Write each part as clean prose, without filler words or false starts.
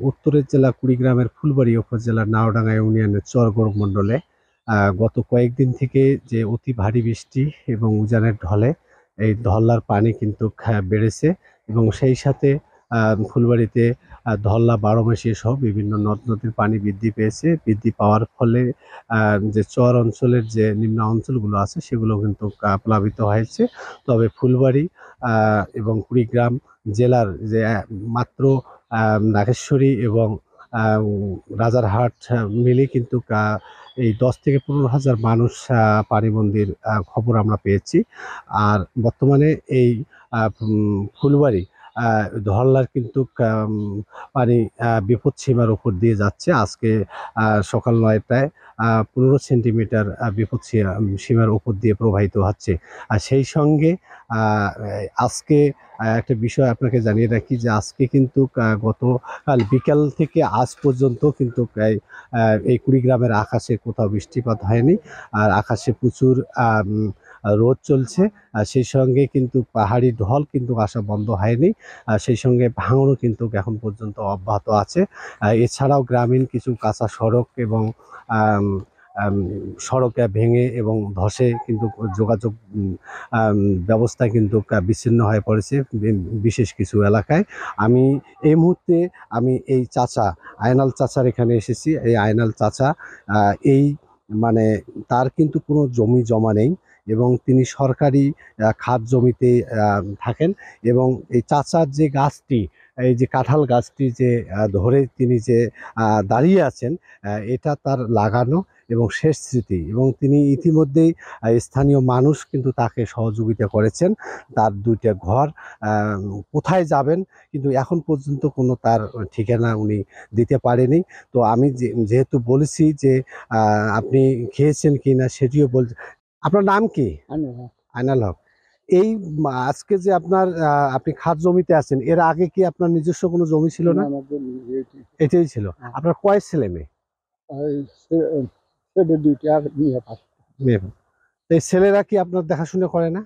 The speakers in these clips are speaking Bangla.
উত্তরের জেলা কুড়িগ্রামের ফুলবাড়ী উপজেলার নাওডাঙ্গা ইউনিয়নের চরগড় মণ্ডলে গত কয়েকদিন থেকে যে অতি ভারী বৃষ্টি এবং উজানের ঢলে এই ধল্লার পানি কিন্তু বেড়েছে এবং সেই সাথে ফুলবাড়ীতে ধল্লা বারোমাসি সহ বিভিন্ন নদ নদীর পানি বৃদ্ধি পেয়েছে। বৃদ্ধি পাওয়ার ফলে যে চর অঞ্চলের যে নিম্ন অঞ্চলগুলো আছে সেগুলো কিন্তু প্লাবিত হয়েছে। তবে ফুলবাড়ী এবং কুড়িগ্রাম জেলার যে মাত্র নাগেশ্বরী এবং রাজারহাট মিলে কিন্তু এই 10 থেকে 15,000 মানুষ পানিবন্দির খবর আমরা পেয়েছি। আর বর্তমানে এই ফুলবাড়ী ধরলার কিন্তু পানি বিপদসীমার উপর দিয়ে যাচ্ছে। আজকে সকাল 9টায় 15 সেন্টিমিটার বিপদ সীমার উপর দিয়ে প্রবাহিত হচ্ছে। আর সেই সঙ্গে আজকে একটা বিষয় আপনাকে জানিয়ে রাখি যে আজকে কিন্তু গতকাল বিকাল থেকে আজ পর্যন্ত কিন্তু এই কুড়িগ্রামের আকাশে কোথাও বৃষ্টিপাত হয়নি। আর আকাশে প্রচুর রোদ চলছে। সেই সঙ্গে কিন্তু পাহাড়ি ঢল কিন্তু আসা বন্ধ হয়নি। সেই সঙ্গে ভাঙনও কিন্তু এখন পর্যন্ত অব্যাহত আছে। এছাড়াও গ্রামীণ কিছু কাঁচা সড়ক এবং সড়কে ভেঙে এবং ধসে কিন্তু যোগাযোগ ব্যবস্থা কিন্তু বিচ্ছিন্ন হয়ে পড়েছে বিশেষ কিছু এলাকায়। আমি এই মুহূর্তে এই চাচা আয়নাল চাচার এখানে এসেছি। এই আয়নাল চাচা এই মানে তার কিন্তু কোনো জমি জমা নেই এবং তিনি সরকারি খাত জমিতে থাকেন এবং এই চাচার যে গাছটি, এই যে কাঁঠাল গাছটি যে ধরে তিনি যে দাঁড়িয়ে আছেন, এটা তার লাগানো এবং শেষ স্মৃতি এবং তিনি ইতিমধ্যেই স্থানীয় মানুষ কিন্তু তাকে সহযোগিতা করেছেন। তার 2টা ঘর কোথায় যাবেন কিন্তু এখন পর্যন্ত কোনো তার ঠিকানা উনি দিতে পারেনি। তো আমি যেহেতু বলেছি যে আপনি খেয়েছেন কিনা সেটিও বল। আপনার নাম কি? আয়নাল হক। এই আজকে যে আপনার আপনি খাত জমিতে আছেন, এর আগে কি আপনার নিজস্ব কোনো জমি ছিল না? এটাই ছিল। আপনার কয় ছেলে মেয়ে? এই ছেলেরা কি আপনার দেখাশোনা করে না?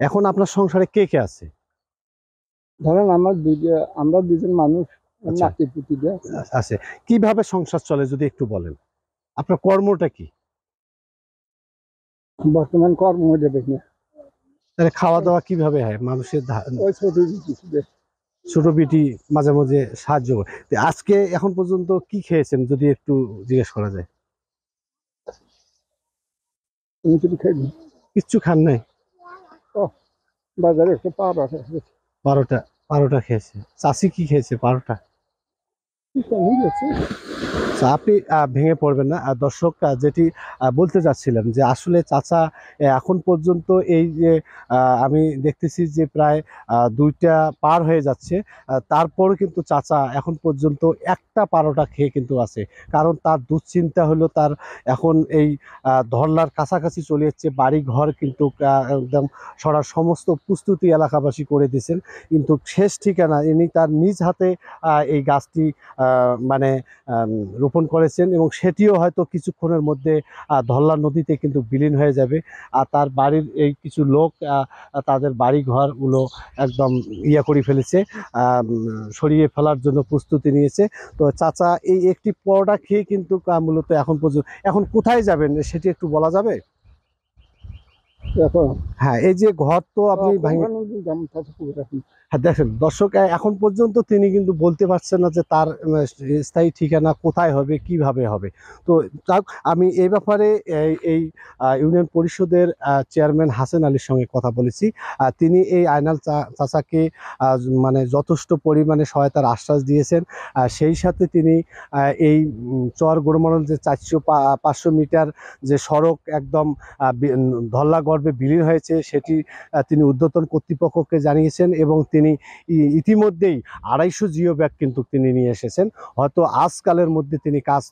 এখন আপনার সংসারে কে কে আছে? ধরেন আমরা দুজন মানুষ আছে। কিভাবে সংসার চলে যদি একটু বলেন? আপনার কর্মটা কি? বর্তমান কর্ম দেবে না। তাহলে খাওয়া দাওয়া কিভাবে হয়? মানুষের ছোট বিটি মাঝে মাঝে সাহায্য করে। আজকে এখন পর্যন্ত কি খেয়েছেন যদি একটু জিজ্ঞেস করা যায়? কিচ্ছু খান নাই? বাজারে একটা পারোটা খেয়েছে। চাষি কি খেয়েছে? পারোটা। আপনি ভেঙে পড়বেন না। দর্শক, যেটি বলতে চাচ্ছিলাম যে আসলে চাচা এখন পর্যন্ত এই যে আমি দেখতেছি যে প্রায় 2টা পার হয়ে যাচ্ছে, তারপরও কিন্তু চাচা এখন পর্যন্ত একটা পারোটা খেয়ে কিন্তু আছে। কারণ তার দুশ্চিন্তা হলো তার এখন এই ধরলার কাছাকাছি চলে যাচ্ছে, বাড়ি ঘর কিন্তু একদম সরার সমস্ত প্রস্তুতি এলাকাবাসী করে দিয়েছেন, কিন্তু শেষ ঠিকানা ইনি তার নিজ হাতে এই গাছটি মানে রোপণ করেছেন এবং সেটিও হয়তো কিছুক্ষণের মধ্যে ধল্লা নদীতে কিন্তু বিলীন হয়ে যাবে। আর তার বাড়ির এই কিছু লোক তাদের বাড়ি ঘরগুলো একদম করে ফেলেছে, সরিয়ে ফেলার জন্য প্রস্তুতি নিয়েছে। তো চাচা এই একটি পরোটা খেয়ে কিন্তু মূলত এখন পর্যন্ত এখন কোথায় যাবেন সেটি একটু বলা যাবে? হ্যাঁ, এই যে ঘর তো আপনি হ্যাঁ দেখেন দর্শক, এখন পর্যন্ত তিনি কিন্তু বলতে পারছেন না যে তার স্থায়ী ঠিকানা কোথায় হবে, কিভাবে হবে। তো আমি এই ব্যাপারে এই ইউনিয়ন পরিষদের চেয়ারম্যান হাসেন আলীর সঙ্গে কথা বলেছি। তিনি এই আয়নাল চাচাকে মানে যথেষ্ট পরিমাণে সহায়তার আশ্বাস দিয়েছেন। সেই সাথে তিনি এই চর গোড়মরল যে 400-500 মিটার যে সড়ক একদম ধল্লা গর্ভে বিলীন হয়েছে সেটি তিনি ঊর্ধ্বতন কর্তৃপক্ষকে জানিয়েছেন এবং তিনি ইতিমধ্যেই 250 জিও ব্যাগ কিন্তু তিনি নিয়ে এসেছেন। হয়তো আজকালের মধ্যে তিনি কাজ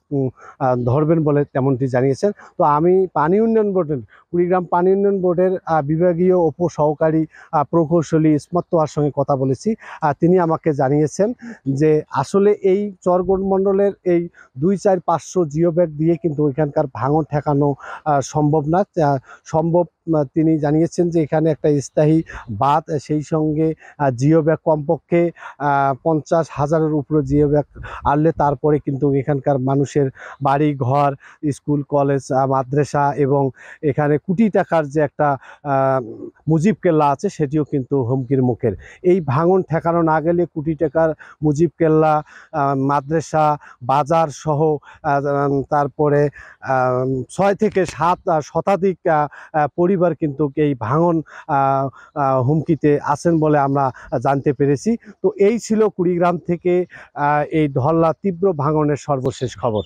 ধরবেন বলে তেমনটি জানিয়েছেন। তো আমি পানি উন্নয়ন বোর্ডের কুড়িগ্রাম পানি উন্নয়ন বোর্ডের বিভাগীয় উপসহকারী প্রকৌশলী ইসমত তোয়ার সঙ্গে কথা বলেছি। তিনি আমাকে জানিয়েছেন যে আসলে এই চরগড় মণ্ডলের এই 2-4-500 জিও ব্যাগ দিয়ে কিন্তু ওইখানকার ভাঙন ঠেকানো সম্ভব না। সম্ভব তিনি জানিয়েছেন যে এখানে একটা স্থায়ী বাঁধ, সেই সঙ্গে জিও ব্যাগ কমপক্ষে 50,000-এর উপরে জিও ব্যাগ আনলে তারপরে কিন্তু এখানকার মানুষের বাড়ি ঘর, স্কুল কলেজ, মাদ্রাসা এবং এখানে কোটি টাকার যে একটা মুজিব কেল্লা আছে সেটিও কিন্তু হুমকির মুখের। এই ভাঙন ঠেকানো না গেলে কোটি টাকার মুজিব কেল্লা, মাদ্রাসা, বাজার সহ তারপরে 6 থেকে 7 শতাধিক পরিবার কিন্তু এই ভাঙন হুমকিতে আছেন বলে আমরা জানতে পেরেছি। তো এই ছিল কুড়িগ্রাম থেকে এই ধল্লা তীব্র ভাঙনের সর্বশেষ খবর।